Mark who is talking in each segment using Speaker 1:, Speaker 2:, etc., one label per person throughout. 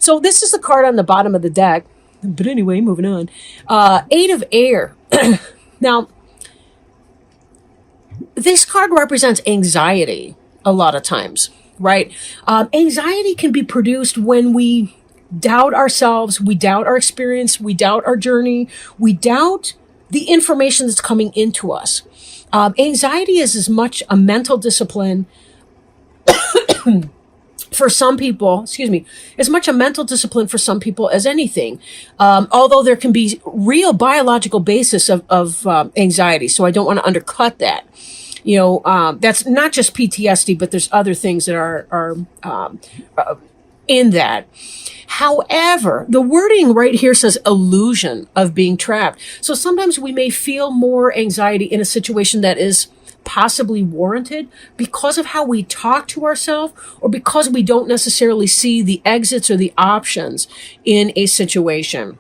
Speaker 1: So this is the card on the bottom of the deck. But anyway, moving on. Eight of Air. Now, this card represents anxiety a lot of times, right? Anxiety can be produced when we doubt ourselves, we doubt our experience, we doubt our journey, we doubt the information that's coming into us. Anxiety is as much a mental discipline for some people, as much a mental discipline for some people as anything. Although there can be real biological basis of anxiety. So I don't want to undercut that. That's not just PTSD, but there's other things that are in that. However, the wording right here says illusion of being trapped. So sometimes we may feel more anxiety in a situation that is possibly warranted because of how we talk to ourselves, or because we don't necessarily see the exits or the options in a situation.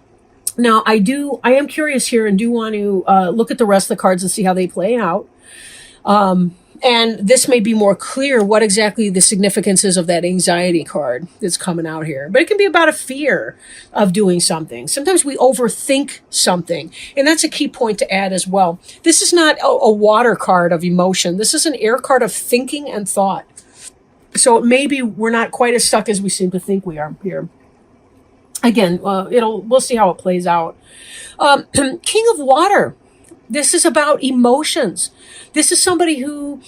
Speaker 1: Now, I am curious here and do want to look at the rest of the cards and see how they play out. And this may be more clear what exactly the significance is of that anxiety card that's coming out here. But it can be about a fear of doing something. Sometimes we overthink something. And that's a key point to add as well. This is not a water card of emotion. This is an air card of thinking and thought. So maybe we're not quite as stuck as we seem to think we are here. Again, we'll see how it plays out. King of Water. This is about emotions. This is somebody who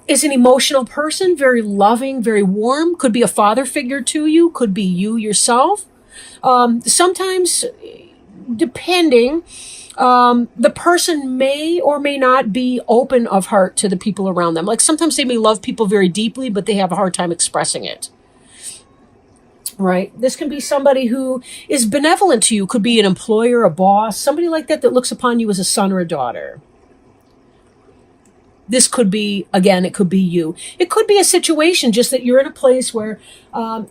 Speaker 1: is an emotional person, very loving, very warm. Could be a father figure to you. Could be you yourself. Sometimes, depending, the person may or may not be open of heart to the people around them. Like sometimes they may love people very deeply, but they have a hard time expressing it. Right. This can be somebody who is benevolent to you. Could be an employer, a boss, somebody like that looks upon you as a son or a daughter. This could be, again, it could be you. It could be a situation just that you're in a place where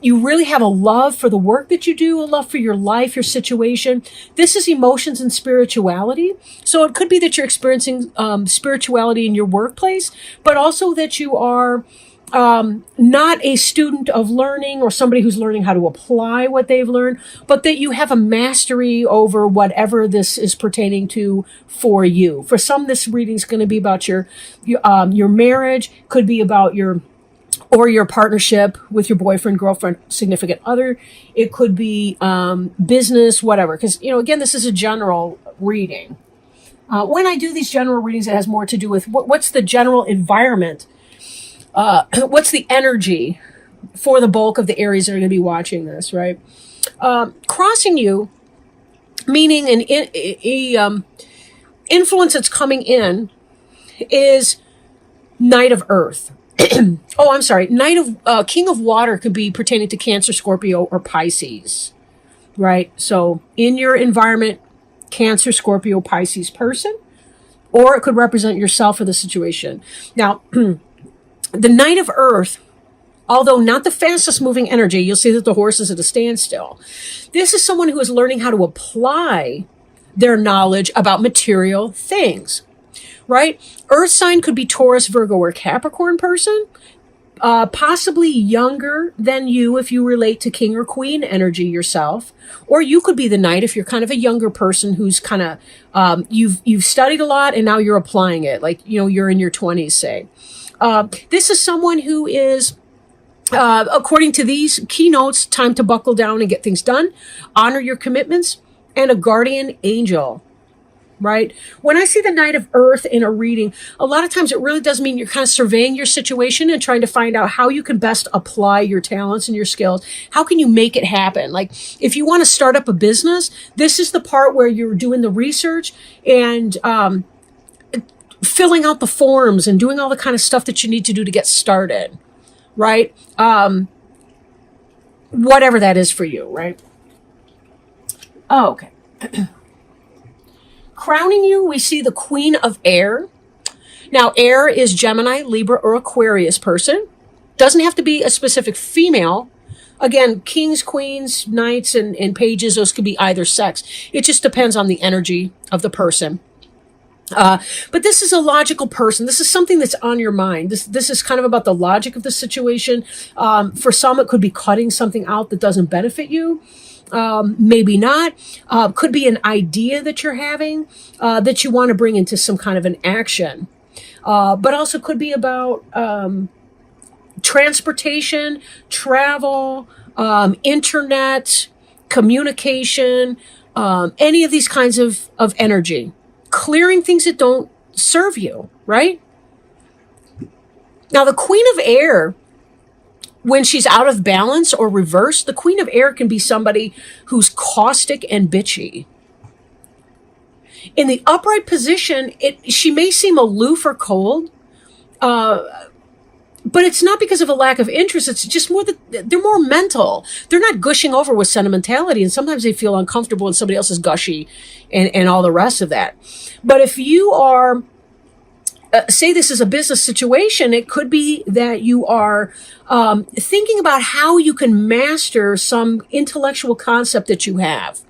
Speaker 1: you really have a love for the work that you do, a love for your life, your situation. This is emotions and spirituality. So it could be that you're experiencing spirituality in your workplace, but also that you are not a student of learning or somebody who's learning how to apply what they've learned, but that you have a mastery over whatever this is pertaining to for you. For some, this reading is going to be about your marriage, could be about your partnership with your boyfriend, girlfriend, significant other. It could be business, whatever. Because, again, this is a general reading. When I do these general readings, it has more to do with what's the general environment. What's the energy for the bulk of the Aries that are going to be watching this, right? Crossing you, meaning an influence that's coming in, is Knight of Earth. Oh, I'm sorry. King of Water could be pertaining to Cancer, Scorpio, or Pisces, right? So in your environment, Cancer, Scorpio, Pisces person, or it could represent yourself or the situation. Now, the Knight of Earth, although not the fastest moving energy, you'll see that the horse is at a standstill. This is someone who is learning how to apply their knowledge about material things, right? Earth sign could be Taurus, Virgo, or Capricorn person, possibly younger than you if you relate to King or Queen energy yourself, or you could be the Knight if you're kind of a younger person who's kind of, you've studied a lot and now you're applying it, like, you're in your 20s, say. This is someone who is, according to these keynotes, time to buckle down and get things done, honor your commitments, and a guardian angel, right? When I see the Knight of Earth in a reading, a lot of times it really does mean you're kind of surveying your situation and trying to find out how you can best apply your talents and your skills. How can you make it happen? Like if you want to start up a business, this is the part where you're doing the research and, filling out the forms and doing all the kind of stuff that you need to do to get started, right? Whatever that is for you, right? Oh, okay. Crowning you, we see the Queen of Air. Now, air is Gemini, Libra, or Aquarius person. Doesn't have to be a specific female. Again, kings, queens, knights, and pages, those could be either sex. It just depends on the energy of the person. But this is a logical person. This is something that's on your mind. This is kind of about the logic of the situation. For some, it could be cutting something out that doesn't benefit you. Maybe not. Could be an idea that you're having that you want to bring into some kind of an action. But also could be about transportation, travel, internet, communication, any of these kinds of energy. Clearing things that don't serve you, right? Now, the Queen of Air, when she's out of balance or reversed, the Queen of Air can be somebody who's caustic and bitchy. In the upright position, she may seem aloof or cold, but it's not because of a lack of interest. It's just more that they're more mental. They're not gushing over with sentimentality, and sometimes they feel uncomfortable when somebody else is gushy and all the rest of that. But if you are, say this is a business situation, it could be that you are thinking about how you can master some intellectual concept that you have,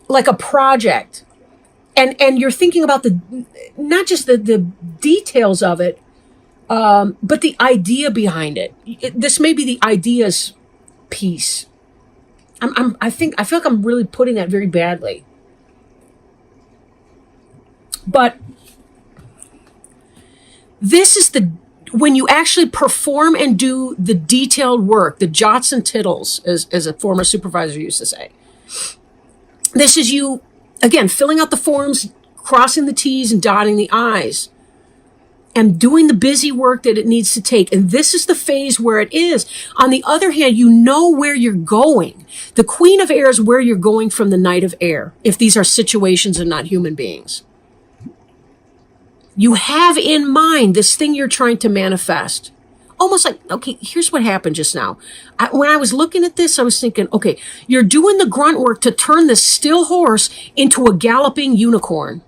Speaker 1: like a project. And you're thinking about not just the details of it, but the idea behind it. This may be the ideas piece. I feel like I'm really putting that very badly. But this is when you actually perform and do the detailed work, the jots and tittles, as a former supervisor used to say. This is you, again, filling out the forms, crossing the T's and dotting the I's, and doing the busy work that it needs to take. And this is the phase where it is. On the other hand, you know where you're going. The Queen of Air is where you're going from the Knight of Air, if these are situations and not human beings. You have in mind this thing you're trying to manifest. Almost like, okay, here's what happened just now. When I was looking at this, I was thinking, okay, you're doing the grunt work to turn this still horse into a galloping unicorn.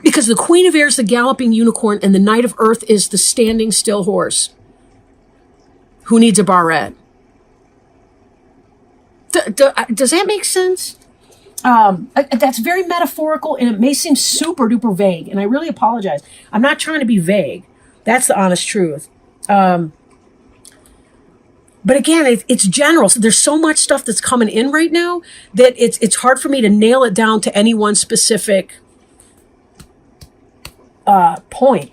Speaker 1: Because the Queen of Air is the galloping unicorn and the Knight of Earth is the standing still horse who needs a barrette. Does that make sense? That's very metaphorical, and it may seem super duper vague, and I really apologize. I'm not trying to be vague. That's the honest truth. But again, it's general. So there's so much stuff that's coming in right now that it's hard for me to nail it down to any one specific point.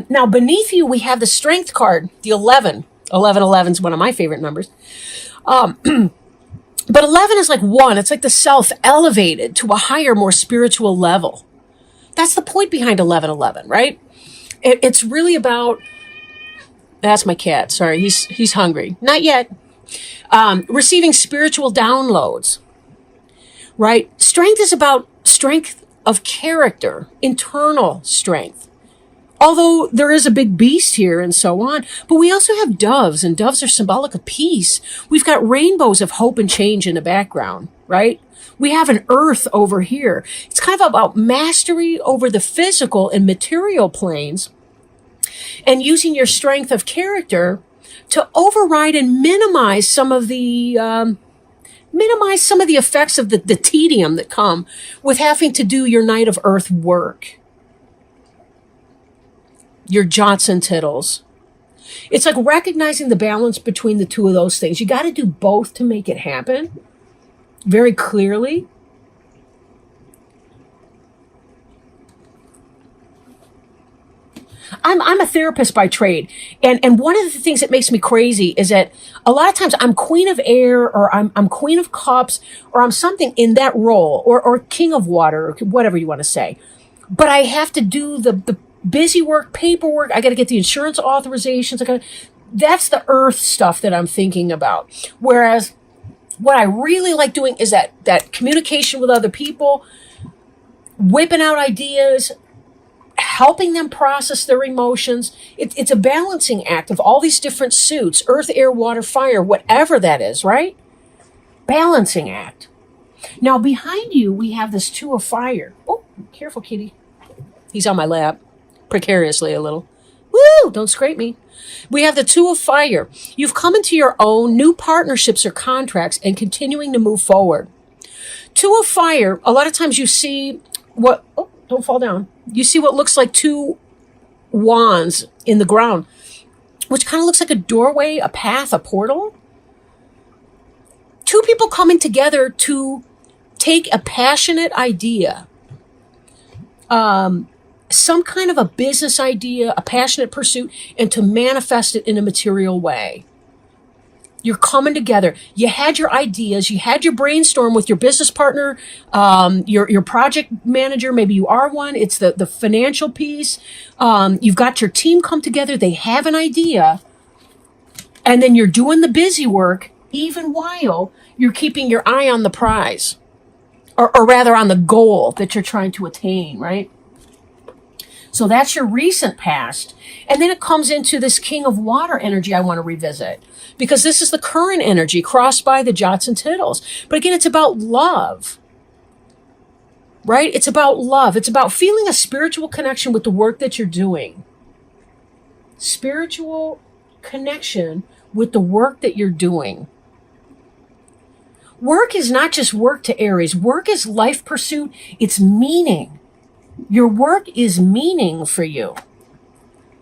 Speaker 1: Now, beneath you, we have the Strength card, the 11. 11 is one of my favorite numbers. But 11 is like 1. It's like the self elevated to a higher, more spiritual level. That's the point behind 11, right? It's really about, that's my cat. Sorry, he's hungry. Not yet. Receiving spiritual downloads, right? Strength is about strength of character, internal strength. Although there is a big beast here and so on, but we also have doves, and doves are symbolic of peace. We've got rainbows of hope and change in the background, right? We have an earth over here. It's kind of about mastery over the physical and material planes and using your strength of character to override and minimize some of the effects of the tedium that come with having to do your Knight of Earth work. Your jots and tittles. It's like recognizing the balance between the two of those things. You got to do both to make it happen very clearly. I'm a therapist by trade. And one of the things that makes me crazy is that a lot of times I'm Queen of Air, or I'm Queen of Cups, or I'm something in that role, or King of Water, or whatever you want to say. But I have to do the busy work, paperwork. I got to get the insurance authorizations. That's the earth stuff that I'm thinking about. Whereas what I really like doing is that communication with other people, whipping out ideas, helping them process their emotions. It's a balancing act of all these different suits, earth, air, water, fire, whatever that is, right? Balancing act. Now behind you, we have this 2 of fire. Oh, careful, kitty. He's on my lap. Precariously a little. Woo! Don't scrape me. We have the 2 of fire. You've come into your own new partnerships or contracts and continuing to move forward. Two of fire, a lot of times you see what, oh, don't fall down. You see what looks like two wands in the ground, which kind of looks like a doorway, a path, a portal. Two people coming together to take a passionate idea, some kind of a business idea, a passionate pursuit, and to manifest it in a material way. You're coming together. You had your ideas. You had your brainstorm with your business partner, your project manager. Maybe you are one. It's the financial piece. You've got your team come together. They have an idea. And then you're doing the busy work, even while you're keeping your eye on the prize. Or rather on the goal that you're trying to attain, right? So that's your recent past. And then it comes into this King of Water energy I want to revisit, because this is the current energy crossed by the jots and tittles. But again, it's about love, right? It's about love. It's about feeling a spiritual connection with the work that you're doing. Spiritual connection with the work that you're doing. Work is not just work to Aries. Work is life pursuit. It's meaning. Your work is meaning for you.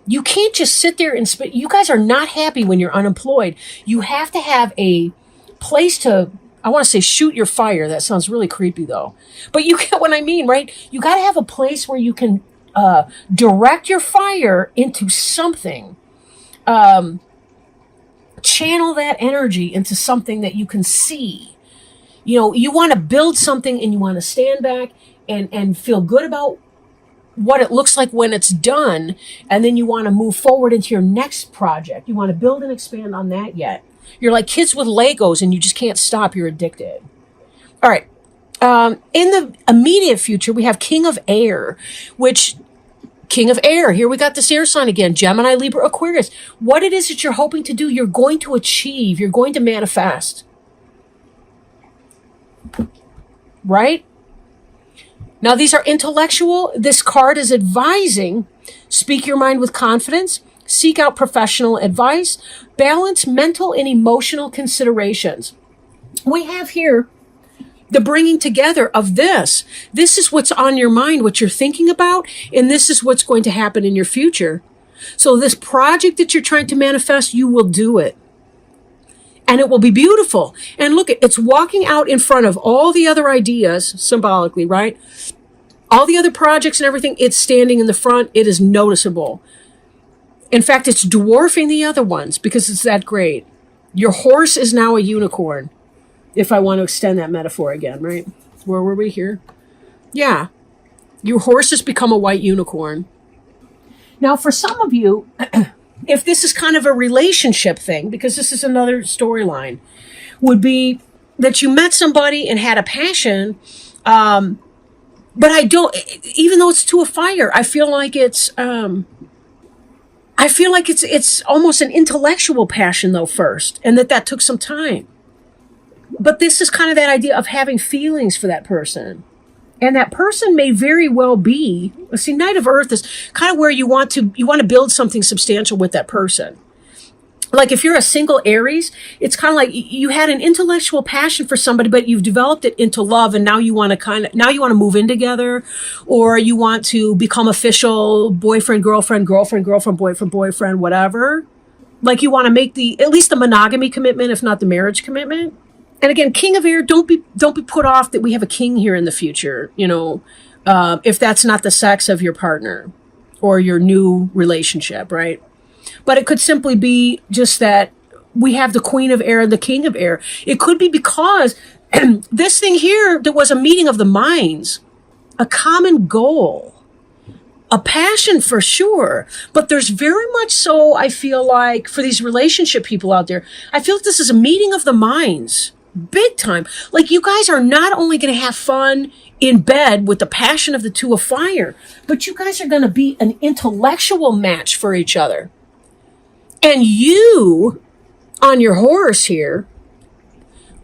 Speaker 1: You can't just sit there and you guys are not happy when you're unemployed. You have to have a place to, I want to say shoot your fire. That sounds really creepy though. But you get what I mean, right? You got to have a place where you can direct your fire into something. Channel that energy into something that you can see. You know, you want to build something and you want to stand back and feel good about what it looks like when it's done. And then you want to move forward into your next project. You want to build and expand on that yet. You're like kids with Legos and you just can't stop. You're addicted. All right. In the immediate future, we have King of Air, King of Air. Here we got this air sign again. Gemini, Libra, Aquarius. What it is that you're hoping to do, you're going to achieve. You're going to manifest. Right? Now, these are intellectual. This card is advising, speak your mind with confidence, seek out professional advice, balance mental and emotional considerations. We have here the bringing together of this. This is what's on your mind, what you're thinking about, and this is what's going to happen in your future. So this project that you're trying to manifest, you will do it. And it will be beautiful. And look, it's walking out in front of all the other ideas, symbolically, right? All the other projects and everything, it's standing in the front. It is noticeable. In fact, it's dwarfing the other ones because it's that great. Your horse is now a unicorn, if I want to extend that metaphor again, right? Where were we here? Yeah. Your horse has become a white unicorn. Now, for some of you, if this is kind of a relationship thing, because this is another storyline, would be that you met somebody and had a passion, but I don't, even though it's to a fire, I feel like it's almost an intellectual passion though first, and that took some time. But this is kind of that idea of having feelings for that person. And that person may very well be, see, Knight of Earth is kind of where you want to build something substantial with that person. Like if you're a single Aries, it's kind of like you had an intellectual passion for somebody, but you've developed it into love, and now you want to move in together, or you want to become official boyfriend, girlfriend, boyfriend, whatever. Like you want to make at least the monogamy commitment, if not the marriage commitment. And again, King of Air, don't be put off that we have a king here in the future, if that's not the sex of your partner or your new relationship, right? But it could simply be just that we have the Queen of Air and the King of Air. It could be because this thing here, there was a meeting of the minds, a common goal, a passion for sure. But there's very much so, I feel like, for these relationship people out there, I feel like this is a meeting of the minds. Big time. Like you guys are not only going to have fun in bed with the passion of the Two of Fire, but you guys are going to be an intellectual match for each other. And you, on your horse here,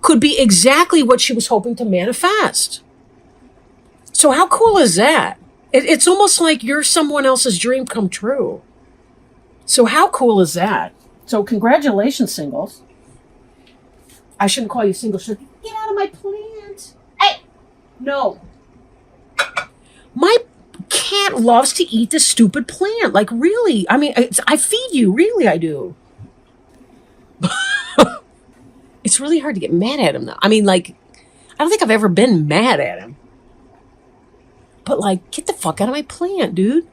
Speaker 1: could be exactly what she was hoping to manifest. So how cool is that? It's almost like you're someone else's dream come true. So how cool is that? So congratulations, singles. I shouldn't call you single. Get out of my plant. Hey, No. My cat loves to eat this stupid plant. Like, really? I mean, I feed you. Really, I do. It's really hard to get mad at him, though. I mean, like, I don't think I've ever been mad at him. But, like, get the fuck out of my plant, dude.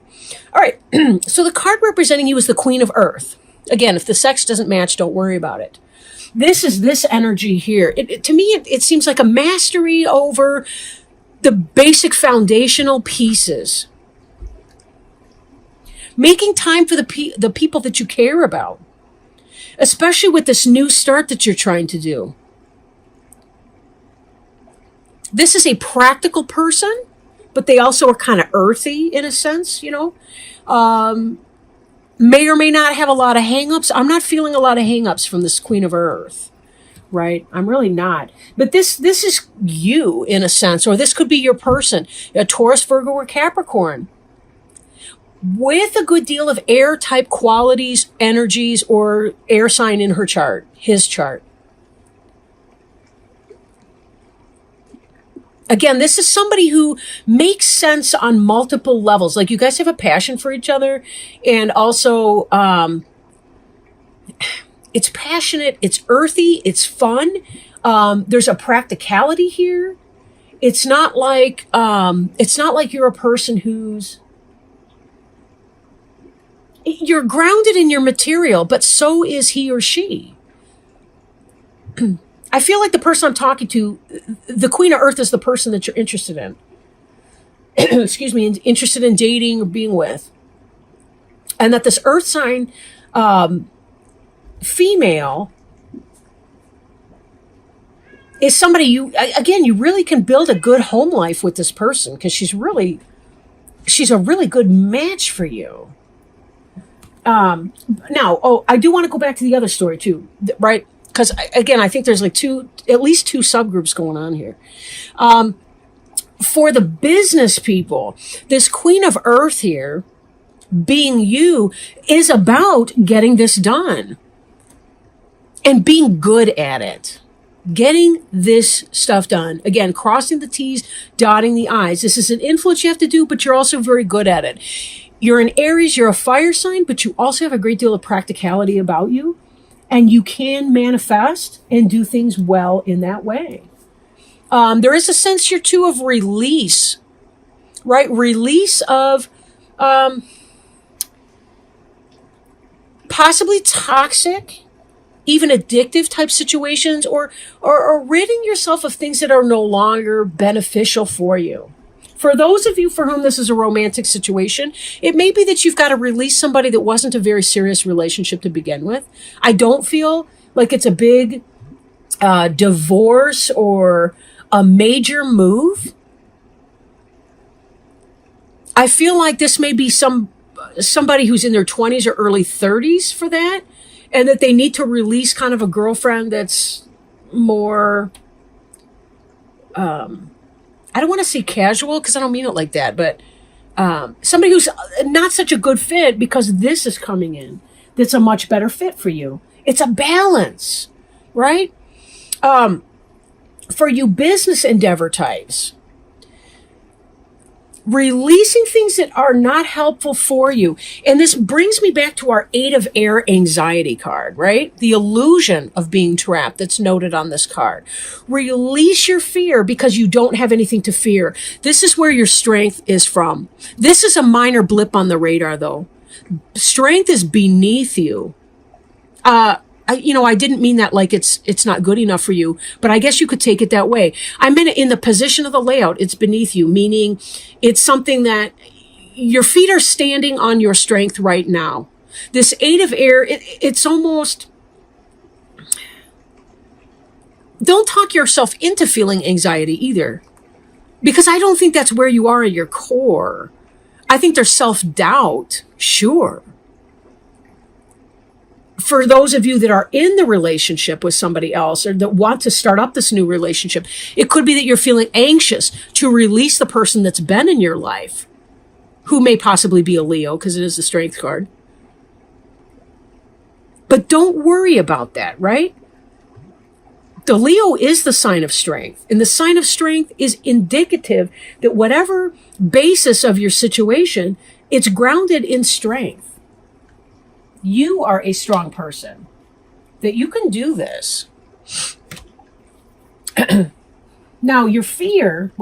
Speaker 1: All right. So the card representing you is the Queen of Earth. Again, if the sex doesn't match, don't worry about it. This is this energy here. To me, it seems like a mastery over the basic foundational pieces. Making time for the people that you care about. Especially with this new start that you're trying to do. This is a practical person, but they also are kind of earthy in a sense, you know. May or may not have a lot of hang-ups. I'm not feeling a lot of hang-ups from this Queen of Earth, right? I'm really not. But this is you in a sense, or this could be your person, a Taurus, Virgo, or Capricorn, with a good deal of air type qualities, energies, or air sign in her chart, his chart. Again, this is somebody who makes sense on multiple levels. Like, you guys have a passion for each other, and also it's passionate, it's earthy, it's fun. There's a practicality here. It's not like you're a person who's, you're grounded in your material, but so is he or she. I feel like the person I'm talking to, the Queen of Earth is the person that you're interested in. Excuse me, interested in dating or being with. And that this Earth sign female is somebody you really can build a good home life with this person, because she's a really good match for you. Now, I do want to go back to the other story too, right? Because again, I think there's like at least two subgroups going on here. For the business people, this Queen of Earth here, being you, is about getting this done and being good at it. Getting this stuff done. Again, crossing the T's, dotting the I's. This is an influence you have to do, but you're also very good at it. You're an Aries, you're a fire sign, but you also have a great deal of practicality about you. And you can manifest and do things well in that way. There is a sense here, too, of release, right? Release of possibly toxic, even addictive type situations, or ridding yourself of things that are no longer beneficial for you. For those of you for whom this is a romantic situation, it may be that you've got to release somebody that wasn't a very serious relationship to begin with. I don't feel like it's a big divorce or a major move. I feel like this may be somebody who's in their 20s or early 30s for that, and that they need to release kind of a girlfriend that's more... I don't want to say casual, because I don't mean it like that, but somebody who's not such a good fit, because this is coming in that's a much better fit for you. It's a balance, right? For you business endeavor types, releasing things that are not helpful for you. And this brings me back to our 8 of Air anxiety card, right? The illusion of being trapped that's noted on this card. Release your fear because you don't have anything to fear. This is where your strength is from. This is a minor blip on the radar, though. Strength is beneath you. I didn't mean that like it's not good enough for you, but I guess you could take it that way. I meant it in the position of the layout. It's beneath you, meaning it's something that your feet are standing on your strength right now. This 8 of Air, it's almost... Don't talk yourself into feeling anxiety either, because I don't think that's where you are at your core. I think there's self-doubt, sure. For those of you that are in the relationship with somebody else, or that want to start up this new relationship, it could be that you're feeling anxious to release the person that's been in your life, who may possibly be a Leo, because it is the strength card. But don't worry about that, right? The Leo is the sign of strength, and the sign of strength is indicative that whatever basis of your situation, it's grounded in strength. You are a strong person, that you can do this. Now, your fear,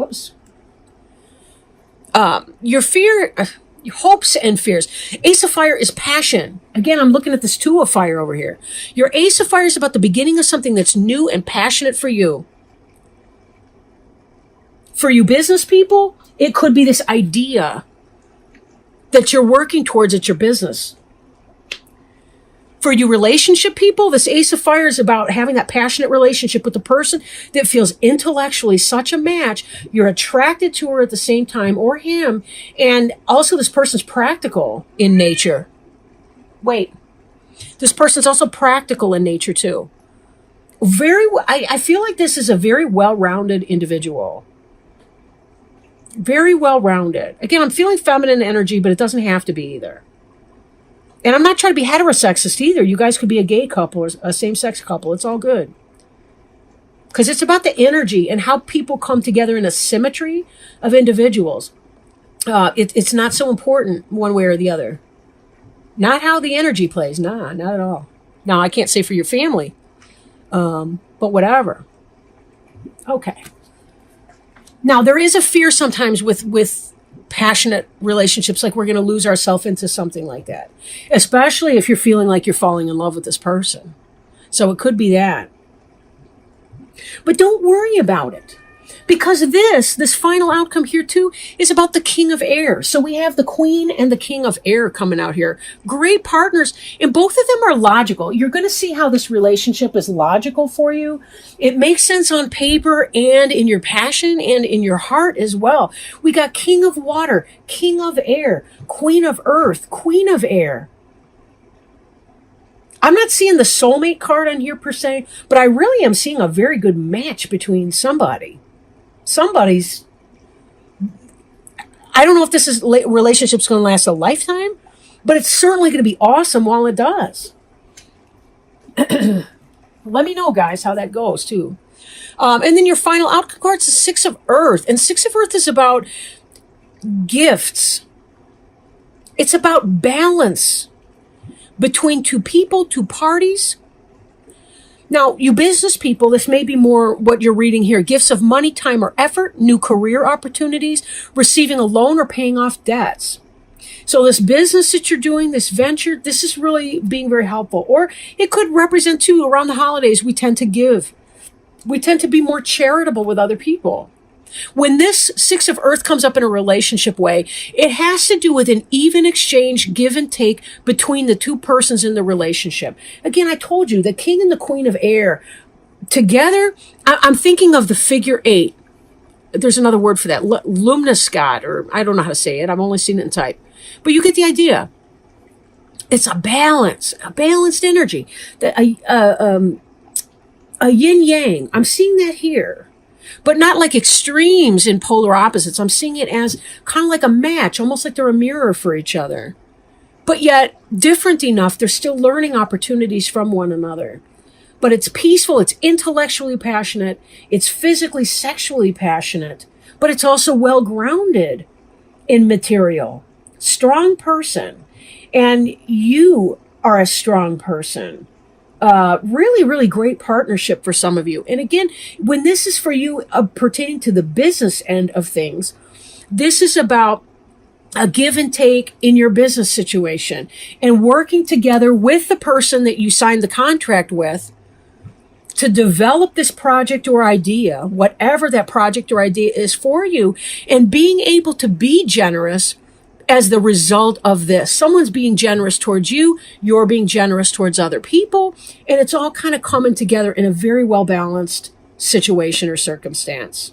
Speaker 1: hopes and fears. Ace of Fire is passion. Again, I'm looking at this Two of Fire over here. Your Ace of Fire is about the beginning of something that's new and passionate for you. For you business people, it could be this idea that you're working towards at your business. For you relationship people, this Ace of Fire is about having that passionate relationship with the person that feels intellectually such a match. You're attracted to her at the same time, or him. And also this person's practical in nature. Wait, this person's also practical in nature too. I feel like this is a very well-rounded individual. Very well-rounded. Again, I'm feeling feminine energy, but it doesn't have to be either. And I'm not trying to be heterosexist either. You guys could be a gay couple or a same-sex couple. It's all good. Because it's about the energy and how people come together in a symmetry of individuals. It's not so important one way or the other. Not how the energy plays. Nah, not at all. Now, I can't say for your family. But whatever. Okay. Now, there is a fear sometimes with passionate relationships, like we're going to lose ourselves into something like that, especially if you're feeling like you're falling in love with this person. So it could be that. But don't worry about it, because this final outcome here too is about the King of Air. So we have the Queen and the King of Air coming out here. Great partners, and both of them are logical. You're going to see how this relationship is logical for you. It makes sense on paper and in your passion and in your heart as well. We got King of Water, King of Air, Queen of Earth, Queen of Air. I'm not seeing the soulmate card on here per se, but I really am seeing a very good match between somebody. I don't know if this relationship's going to last a lifetime, but it's certainly going to be awesome while it does. Let me know, guys, how that goes too. And then your final outcome card is the Six of Earth. And Six of Earth is about gifts. It's about balance between two people, two parties. Now, you business people, this may be more what you're reading here. Gifts of money, time, or effort, new career opportunities, receiving a loan, or paying off debts. So this business that you're doing, this venture, this is really being very helpful. Or it could represent, too, around the holidays, we tend to give. We tend to be more charitable with other people. When this Six of Earth comes up in a relationship way, it has to do with an even exchange, give and take between the two persons in the relationship. Again, I told you, the King and the Queen of Air together, I'm thinking of the figure 8. There's another word for that, Lumniscott, or I don't know how to say it. I've only seen it in type. But you get the idea. It's a balanced energy. A yin-yang. I'm seeing that here. But not like extremes in polar opposites. I'm seeing it as kind of like a match, almost like they're a mirror for each other. But yet different enough, they're still learning opportunities from one another. But it's peaceful, it's intellectually passionate, it's physically, sexually passionate, but it's also well-grounded in material. Strong person. And you are a strong person. Really, really great partnership for some of you. And again, when this is for you pertaining to the business end of things, this is about a give and take in your business situation and working together with the person that you signed the contract with to develop this project or idea, whatever that project or idea is for you, and being able to be generous as the result of this. Someone's being generous towards you, you're being generous towards other people, and it's all kind of coming together in a very well-balanced situation or circumstance.